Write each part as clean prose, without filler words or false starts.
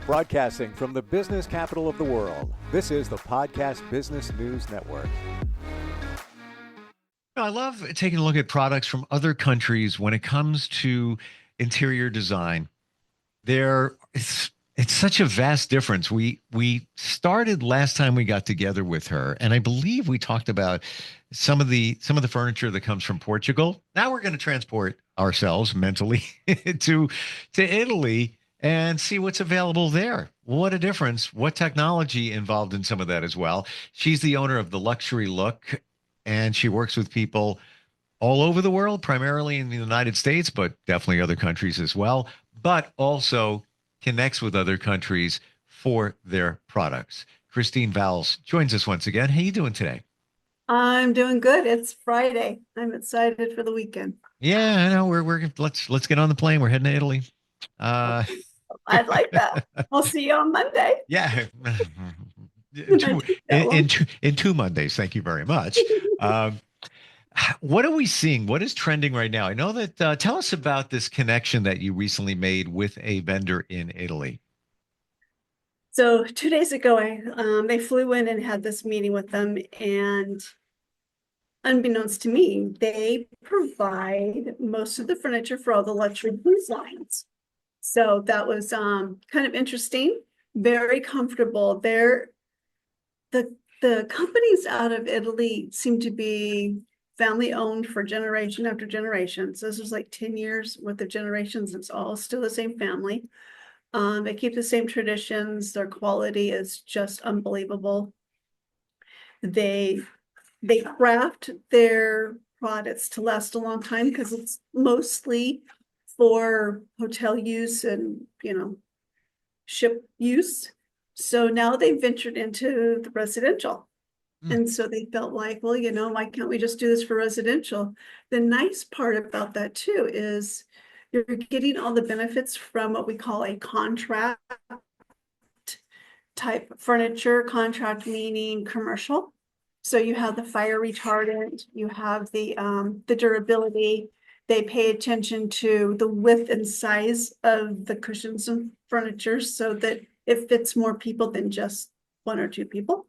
Broadcasting from the business capital of the world, this is the Podcast Business News Network. I love taking a look at products from other countries when it comes to interior design. It's such a vast difference. We started last time we got together with her, and I believe we talked about some of the furniture that comes from Portugal. Now we're going to transport ourselves mentally to Italy and see what's available there. What a difference. What technology involved in some of that as well. She's the owner of the Luxury Look, and she works with people all over the world, primarily in the United States, but definitely other countries as well, but also connects with other countries for their products. Kristine Vowles joins us once again. How you doing today? I'm doing good. It's Friday. I'm excited for the weekend. Yeah, I know. We're let's get on the plane. We're heading to Italy. Uh, I'd like that. I'll see you on Monday. yeah, I take that long. in two Mondays. Thank you very much. Um, what are we seeing? What is trending right now? I know that. Tell us about this connection that you recently made with a vendor in Italy. So 2 days ago, they flew in and had this meeting with them, and unbeknownst to me, they provide most of the furniture for all the luxury cruise lines. So that was kind of interesting, very comfortable. The companies out of Italy seem to be family owned for generation after generation. So this was like 10 years worth of generations. It's all still the same family. They keep the same traditions. Their quality is just unbelievable. They craft their products to last a long time because it's mostly for hotel use and, ship use. So now they've ventured into the residential. And so they felt like, well, why can't we just do this for residential? The nice part about that too is you're getting all the benefits from what we call a contract type furniture, contract meaning commercial. So you have the fire retardant, you have the durability. They pay attention to the width and size of the cushions and furniture so that it fits more people than just one or two people.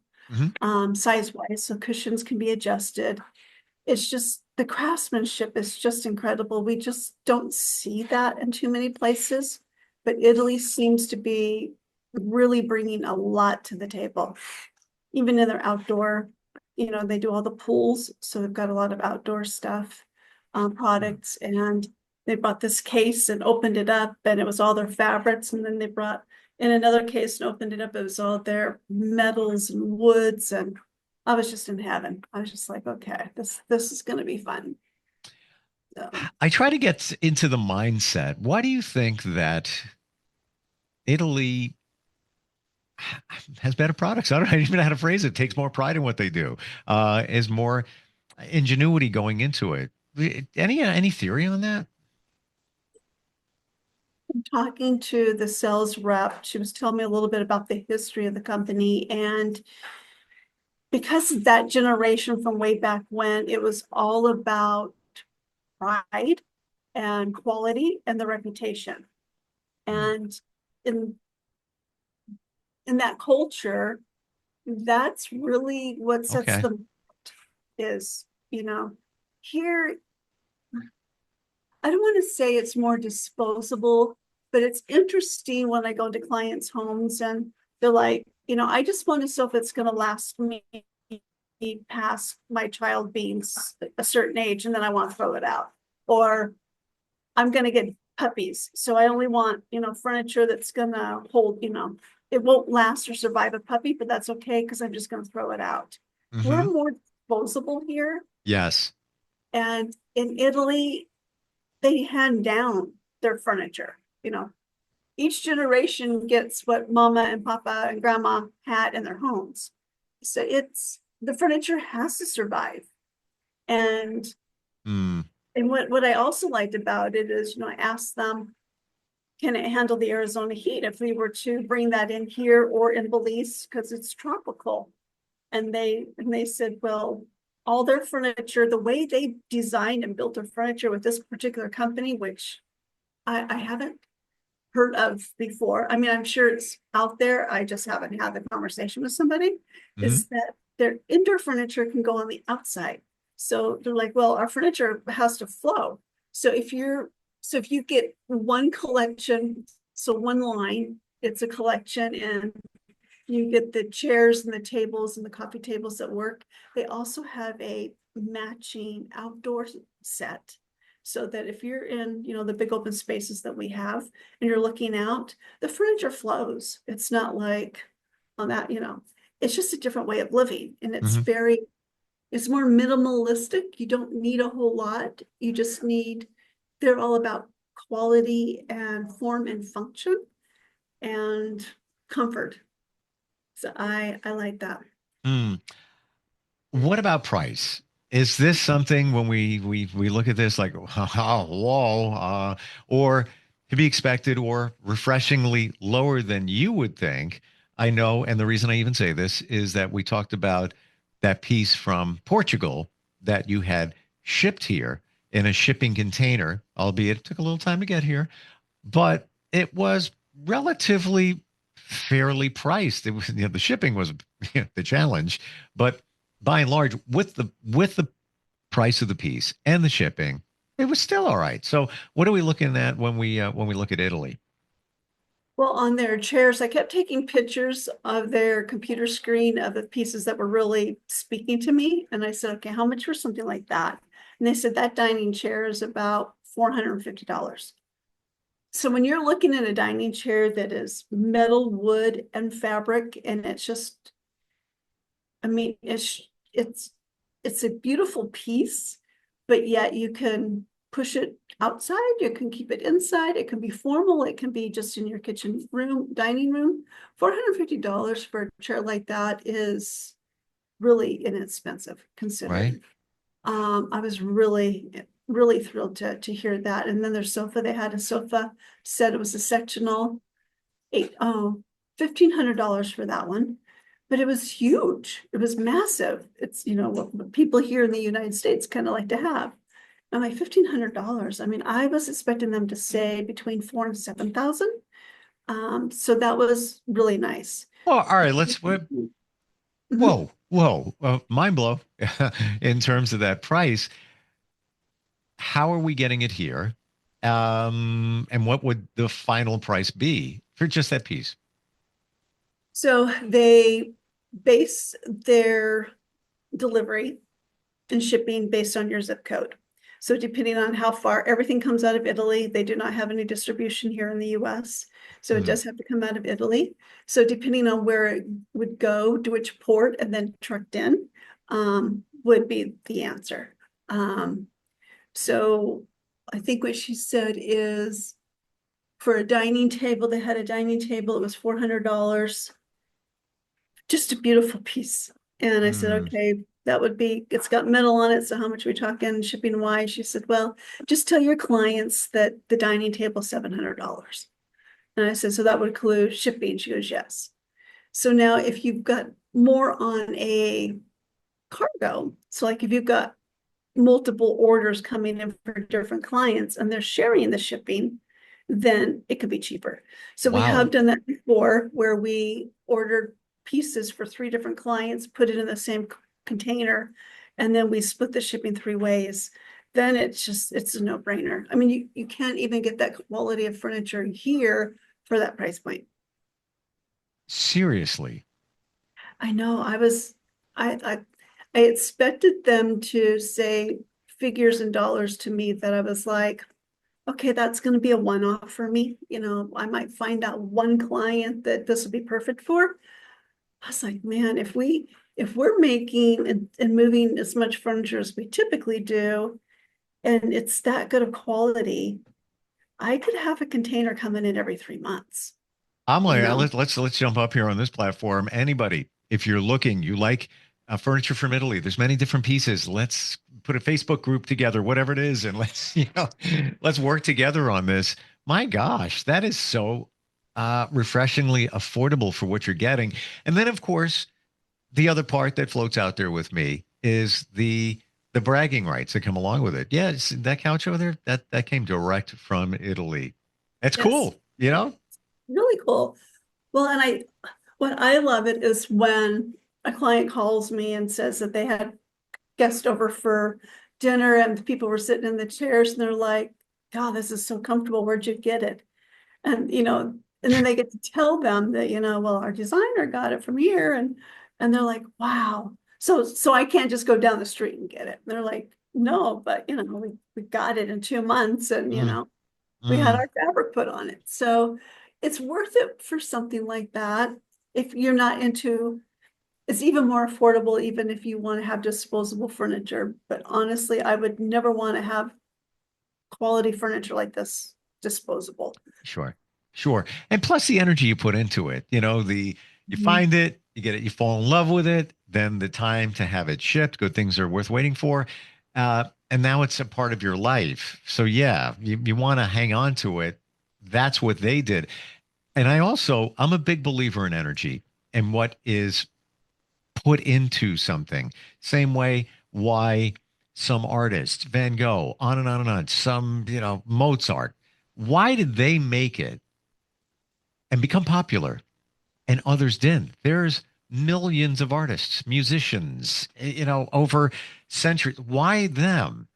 Size wise, so cushions can be adjusted. It's just the craftsmanship is just incredible. We just don't see that in too many places, but Italy seems to be really bringing a lot to the table. Even in their outdoor, they do all the pools, so they've got a lot of outdoor stuff, products, and they brought this case and opened it up, and it was all their fabrics, and then they brought in another case and opened it up. It was all their metals and woods, and I was just in heaven. I was just like, okay, this is going to be fun. So. I try to get into the mindset. Why do you think that Italy has better products? I don't even know how to phrase it. Takes more pride in what they do. Is more ingenuity going into it. Any theory on that? Talking to the sales rep, she was telling me a little bit about the history of the company, and because of that generation from way back when, it was all about pride and quality and the reputation. And in that culture, that's really what sets them is, here, I don't want to say it's more disposable, but it's interesting when I go to clients' homes and they're like, I just want to know if it's going to last me past my child being a certain age, and then I want to throw it out. Or I'm going to get puppies, so I only want, furniture that's going to hold, it won't last or survive a puppy, but that's okay because I'm just going to throw it out. We're more disposable here. Yes. And in Italy, they hand down their furniture. Each generation gets what mama and papa and grandma had in their homes. So the furniture has to survive. And what I also liked about it is, I asked them, can it handle the Arizona heat if we were to bring that in here or in Belize because it's tropical? And they said, well, all their furniture, the way they designed and built their furniture with this particular company, which I haven't heard of before. I mean, I'm sure it's out there. I just haven't had the conversation with somebody. Is that their indoor furniture can go on the outside. So they're like, well, our furniture has to flow. So if you get one collection, so one line, it's a collection, and you get the chairs and the tables and the coffee tables that work. They also have a matching outdoor set. So that if you're in, the big open spaces that we have and you're looking out, the furniture flows. It's not like on that, it's just a different way of living. And it's it's more minimalistic. You don't need a whole lot. You just they're all about quality and form and function and comfort. So I like that. What about price? Is this something when we look at this like, oh, whoa, or to be expected or refreshingly lower than you would think? I know, and the reason I even say this is that we talked about that piece from Portugal that you had shipped here in a shipping container, albeit it took a little time to get here, but it was relatively fairly priced. It was, the shipping was the challenge, but by and large, with the price of the piece and the shipping, it was still all right. So, what are we looking at when we look at Italy? Well, on their chairs, I kept taking pictures of their computer screen of the pieces that were really speaking to me. And I said, okay, how much for something like that? And they said that dining chair is about $450. So when you're looking at a dining chair that is metal, wood, and fabric, and it's just, I mean, it's a beautiful piece, but yet you can push it outside, you can keep it inside, it can be formal, it can be just in your kitchen room, dining room. $450 for a chair like that is really inexpensive considering. Right. I was really thrilled to hear that. And then their sofa, they had a sofa set, it was a sectional, $1,500 for that one. But it was huge. It was massive. It's, what people here in the United States kind of like to have. I'm like, $1,500. I mean, I was expecting them to say between 4,000 and 7,000. So that was really nice. Well, all right. Whoa, mind blow in terms of that price. How are we getting it here? And what would the final price be for just that piece? So they base their delivery and shipping based on your zip code. So depending on how far, everything comes out of Italy. They do not have any distribution here in the US. So it does have to come out of Italy. So depending on where it would go, to which port, and then trucked in, would be the answer. So I think what she said is for a dining table, they had a dining table, it was $400. Just a beautiful piece. And I said, okay, that would be, it's got metal on it. So how much are we talking shipping wise? She said, well, just tell your clients that the dining table is $700. And I said, so that would include shipping? She goes, yes. So now if you've got more on a cargo, so like if you've got multiple orders coming in for different clients and they're sharing the shipping, then it could be cheaper. So we have done that before where we ordered pieces for 3 different clients, put it in the same container, and then we split the shipping 3 ways. Then it's a no-brainer. I mean, you can't even get that quality of furniture here for that price point. Seriously. I know. I expected them to say figures in dollars to me that I was like, okay, that's going to be a one-off for me. I might find out one client that this would be perfect for. I was like, man, if we're making and moving as much furniture as we typically do, and it's that good of quality, I could have a container coming in every 3 months. I'm like, let's jump up here on this platform. Anybody, if you're looking, you like furniture from Italy, there's many different pieces. Let's put a Facebook group together, whatever it is, and let's work together on this. My gosh, that is so refreshingly affordable for what you're getting. And then, of course, the other part that floats out there with me is the bragging rights that come along with it. Yeah, that couch over there, that came direct from Italy. That's cool. you know? Really cool. Well, what I love it is when a client calls me and says that they had guests over for dinner and the people were sitting in the chairs and they're like, God, this is so comfortable. Where'd you get it? And, and then they get to tell them that, well, our designer got it from here. And they're like, wow. So I can't just go down the street and get it. And they're like, no, but, we got it in 2 months and, Mm, we had mm, our fabric put on it. So it's worth it for something like that. If you're not into, it's even more affordable, even if you want to have disposable furniture. But honestly, I would never want to have quality furniture like this disposable. sure. Sure. And plus the energy you put into it, you Mhm. find it, you get it, you fall in love with it, then the time to have it shipped, good things are worth waiting for. And now it's a part of your life. So yeah, you want to hang on to it. That's what they did. And I'm a big believer in energy and what is put into something. Same way why some artists, Van Gogh, on and on and on, some, Mozart, why did they make it and become popular and others didn't? There's millions of artists, musicians, over centuries. Why them?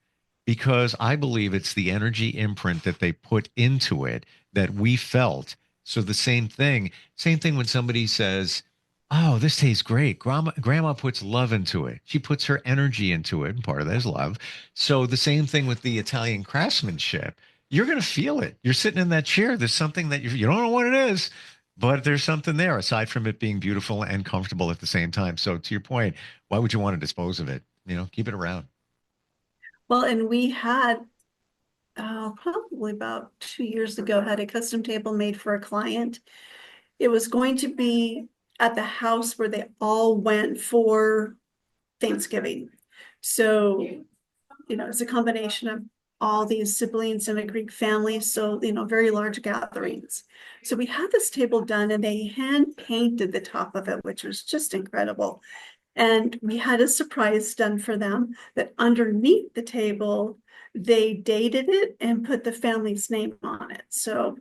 Because I believe it's the energy imprint that they put into it that we felt. So the same thing when somebody says, "Oh, this tastes great." Grandma puts love into it. She puts her energy into it, and part of that is love. So the same thing with the Italian craftsmanship. You're going to feel it. You're sitting in that chair. There's something that you don't know what it is, but there's something there aside from it being beautiful and comfortable at the same time. So to your point, why would you want to dispose of it? Keep it around. Well, and we had probably about 2 years ago, had a custom table made for a client. It was going to be at the house where they all went for Thanksgiving. So, it's a combination of all these siblings in a Greek family. So, very large gatherings. So we had this table done and they hand painted the top of it, which was just incredible. And we had a surprise done for them that underneath the table, they dated it and put the family's name on it. So,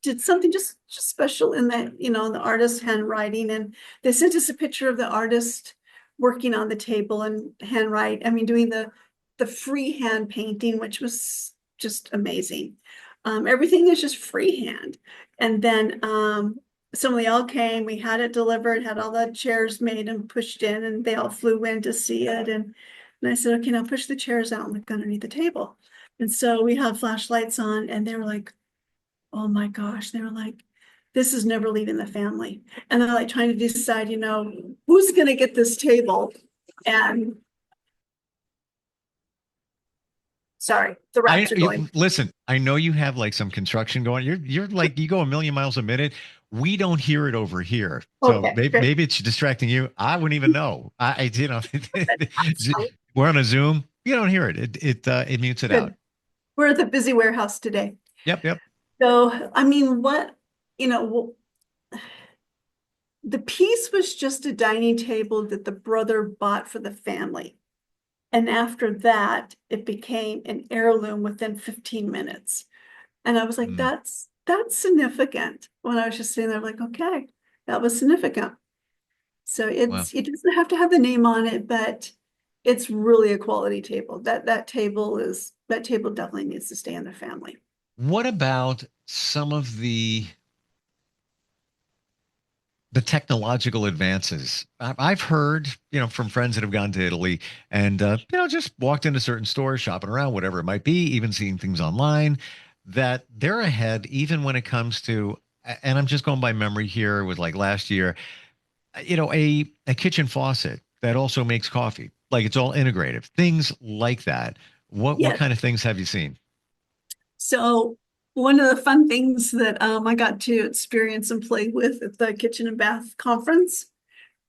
did something just special in that, in the artist's handwriting. And they sent us a picture of the artist working on the table and handwrite. I mean, doing the freehand painting, which was just amazing. Everything is just freehand. And then somebody all came, we had it delivered, had all the chairs made and pushed in, and they all flew in to see it. And I said, okay, now push the chairs out and look underneath the table. And so we had flashlights on, and they were like, oh my gosh, they were like, this is never leaving the family. And they're like trying to decide, who's going to get this table. And sorry, the rats are going. Listen. I know you have like some construction going. You're like you go a million miles a minute. We don't hear it over here, so Okay, great. maybe it's distracting you. I wouldn't even know. We're on a Zoom. You don't hear it. It mutes it out. Good. We're at the busy warehouse today. Yep, yep. So, I mean, the piece was just a dining table that the brother bought for the family. And after that, it became an heirloom within 15 minutes. And I was like, Mm, that's significant. When I was just sitting there, like, okay, that was significant. So well, it doesn't have to have the name on it, but it's really a quality table. That table definitely needs to stay in the family. what about some of the technological advances? I've heard, from friends that have gone to Italy and, just walked into certain stores, shopping around, whatever it might be, even seeing things online, that they're ahead, even when it comes to, and I'm just going by memory here with like last year, a kitchen faucet that also makes coffee, like it's all integrative, things like that. What Yes. kind of things have you seen? So one of the fun things that I got to experience and play with at the kitchen and bath conference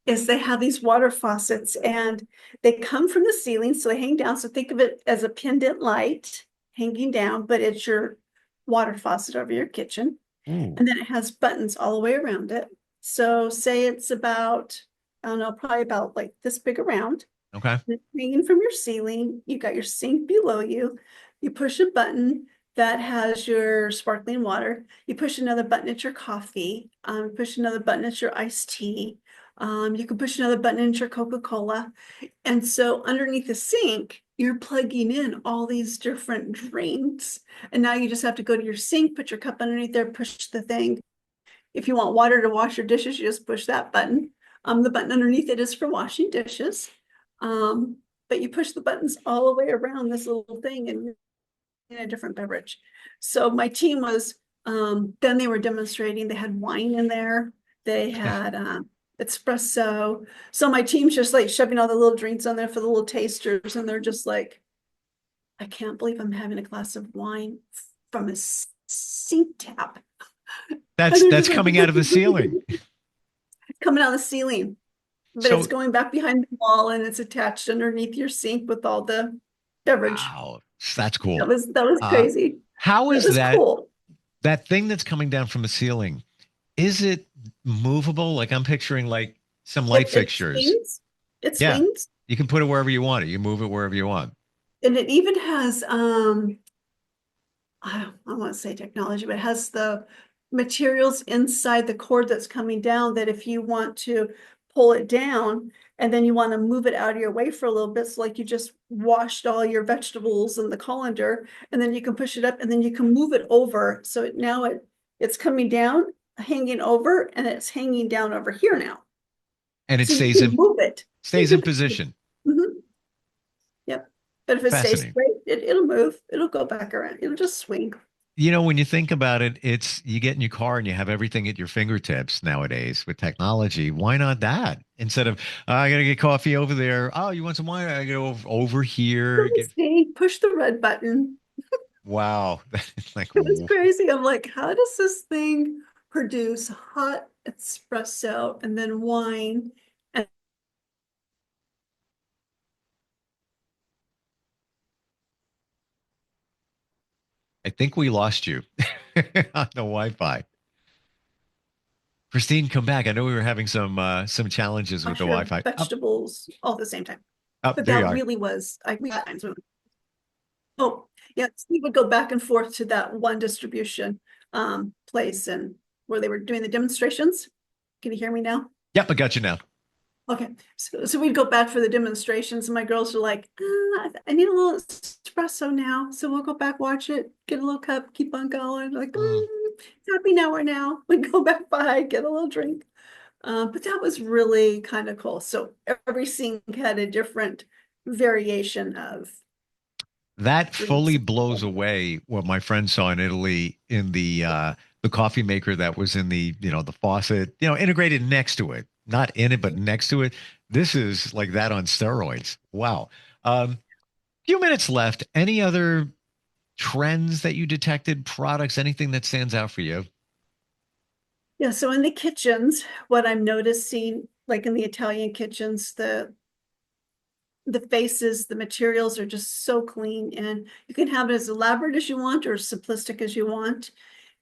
is they have these water faucets and they come from the ceiling, so they hang down. So think of it as a pendant light hanging down, but it's your water faucet over your kitchen. Ooh, And then it has buttons all the way around it. So say it's about, I don't know, probably about like this big around. okay. And it's hanging from your ceiling. You got your sink below you. You push a button, that has your sparkling water. You push another button at your coffee, push another button at your iced tea. You can push another button at your Coca-Cola. And so underneath the sink, you're plugging in all these different drinks. And now you just have to go to your sink, put your cup underneath there, push the thing. If you want water to wash your dishes, you just push that button. The button underneath it is for washing dishes. But you push the buttons all the way around this little thing and in a different beverage. So my team was, then they were demonstrating, they had wine in there, they had espresso. So my team's just like shoving all the little drinks on there for the little tasters, and they're just like, I can't believe I'm having a glass of wine from a sink tap. That's coming out of the ceiling. Coming out of the ceiling. But So- it's going back behind the wall and it's attached underneath your sink with all the beverage. Wow, that's cool. That was crazy. How is was that cool. that thing that's coming down from the ceiling? Is it movable? Like I'm picturing like some light fixtures. It swings. Yeah. You can put it wherever you want it. You move it wherever you want. And it even has I don't want to say technology, but it has the materials inside the cord that's coming down that if you want to pull it down and then you want to move it out of your way for a little bit, so like you just washed all your vegetables in the colander, and then you can push it up and then you can move it over. So now it's coming down, hanging over, and it's hanging down over here now. And it So stays in move it. stays in position. Mhm. Yep. But if it stays Fascinating. straight, it'll move. It'll go back around. It'll just swing. You know, when you think about it, it's you get in your car and you have everything at your fingertips nowadays with technology. Why not that? Instead of, I got to get coffee over there. Oh, you want some wine? I go over here. Push the red button. Wow. It's like, It was crazy. I'm like, how does this thing produce hot espresso and then wine? And I think we lost you on the Wi-Fi. Kristine, come back. I know we were having some challenges with the wash your Wi-Fi. vegetables all at the same time. But There you that are. really was, we had times when, oh, yes, we would go back and forth to that one distribution place and where they were doing the demonstrations. Can you hear me now? Yep, I got you now. Okay, so we'd go back for the demonstrations, and my girls are like, I need a little espresso now, so we'll go back, watch it, get a little cup, keep on going. Like, it's happy hour now. We go back by, get a little drink. But that was really kind of cool. So every sink had a different variation of. That fully blows away what my friend saw in Italy in the coffee maker that was in the the faucet, integrated next to it, not in it, but next to it. This is like that on steroids. Wow. Few minutes left. Any other trends that you detected, products, anything that stands out for you? Yeah, so in the kitchens, what I'm noticing, like in the Italian kitchens, the faces, the materials are just so clean, and you can have it as elaborate as you want or as simplistic as you want.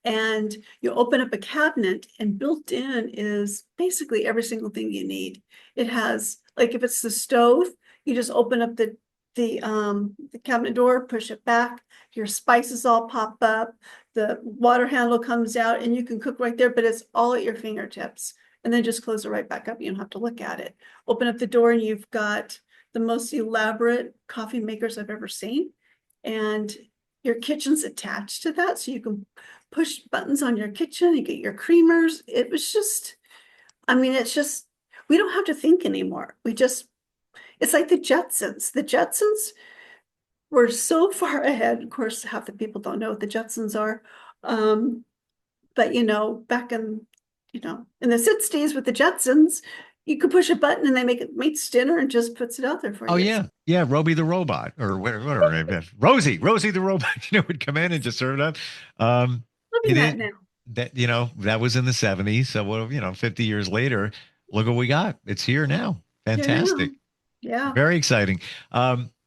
And you open up a cabinet and built in is basically every single thing you need. It has, like if it's the stove, you just open up the cabinet door, push it back, your spices all pop up, the water handle comes out, and you can cook right there, but it's all at your fingertips. And then just close it right back up. You don't have to look at it. Open up the door and you've got the most elaborate coffee makers I've ever seen. And your kitchen's attached to that, so you can push buttons on your kitchen, you get your creamers. It was just, I mean, it's just, we don't have to think anymore. It's like the Jetsons. The Jetsons were so far ahead. Of course, half the people don't know what the Jetsons are. But back in the 60s with the Jetsons, you could push a button and they makes dinner and just puts it out there for you. Oh yeah, Roby the robot or whatever. Rosie the robot, would come in and just serve it up. Loving that now. That was in the 70s. So 50 years later, look what we got. It's here now. Fantastic. Yeah. Very exciting.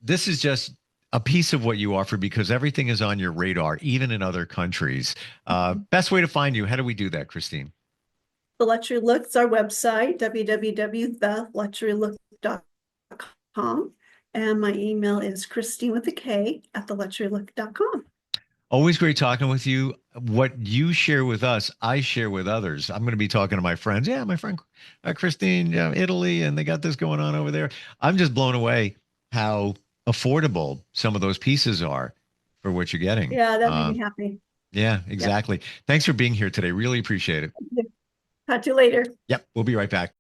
This is just a piece of what you offer because everything is on your radar, even in other countries. Best way to find you. How do we do that, Kristine? The Luxury Look is our website, www.theluxurylook.com. And my email is Kristine with a K @theluxurylook.com. Always great talking with you. What you share with us, I share with others. I'm going to be talking to my friends. Yeah, my friend Kristine, Italy, and they got this going on over there. I'm just blown away how affordable some of those pieces are for what you're getting. Yeah, that made me happy. Yeah, Yep. exactly. Thanks for being here today. Really appreciate it. Talk to you later. Yep, we'll be right back.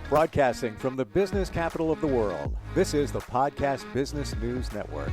Broadcasting from the business capital of the world, this is the Podcast Business News Network.